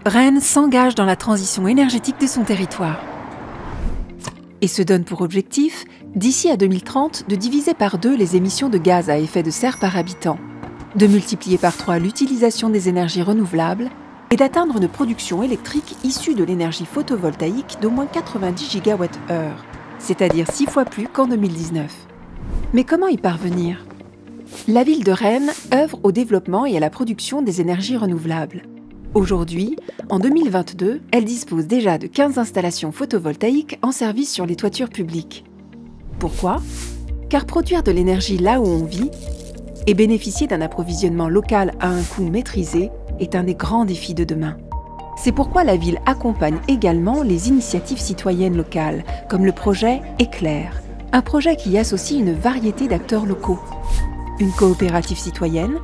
Rennes s'engage dans la transition énergétique de son territoire et se donne pour objectif, d'ici à 2030, de diviser par 2 les émissions de gaz à effet de serre par habitant, de multiplier par 3 l'utilisation des énergies renouvelables et d'atteindre une production électrique issue de l'énergie photovoltaïque d'au moins 90 GWh, c'est-à-dire 6 fois plus qu'en 2019. Mais comment y parvenir? La ville de Rennes œuvre au développement et à la production des énergies renouvelables. Aujourd'hui, en 2022, elle dispose déjà de 15 installations photovoltaïques en service sur les toitures publiques. Pourquoi? Car produire de l'énergie là où on vit et bénéficier d'un approvisionnement local à un coût maîtrisé est un des grands défis de demain. C'est pourquoi la ville accompagne également les initiatives citoyennes locales, comme le projet Éclair, un projet qui associe une variété d'acteurs locaux. Une coopérative citoyenne,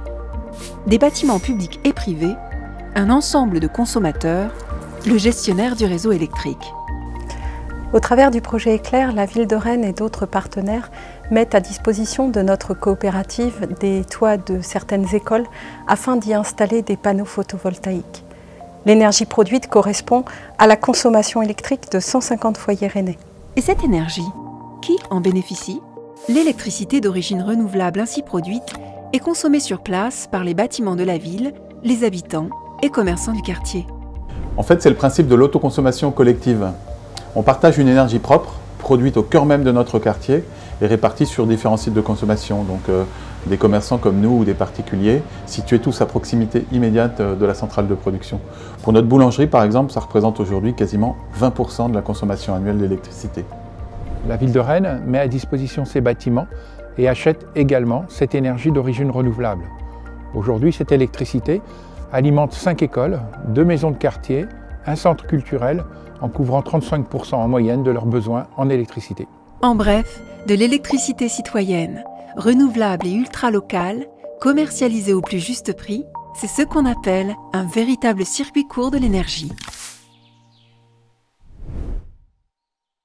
des bâtiments publics et privés, un ensemble de consommateurs, le gestionnaire du réseau électrique. Au travers du projet Éclair, la ville de Rennes et d'autres partenaires mettent à disposition de notre coopérative des toits de certaines écoles afin d'y installer des panneaux photovoltaïques. L'énergie produite correspond à la consommation électrique de 150 foyers rennais. Et cette énergie, qui en bénéficie? L'électricité d'origine renouvelable ainsi produite est consommée sur place par les bâtiments de la ville, les habitants et commerçants du quartier. En fait, c'est le principe de l'autoconsommation collective. On partage une énergie propre, produite au cœur même de notre quartier et répartie sur différents sites de consommation, donc des commerçants comme nous ou des particuliers, situés tous à proximité immédiate de la centrale de production. Pour notre boulangerie, par exemple, ça représente aujourd'hui quasiment 20% de la consommation annuelle d'électricité. La ville de Rennes met à disposition ses bâtiments et achète également cette énergie d'origine renouvelable. Aujourd'hui, cette électricité alimente 5 écoles, 2 maisons de quartier, un centre culturel, en couvrant 35% en moyenne de leurs besoins en électricité. En bref, de l'électricité citoyenne, renouvelable et ultra-locale, commercialisée au plus juste prix, c'est ce qu'on appelle un véritable circuit court de l'énergie.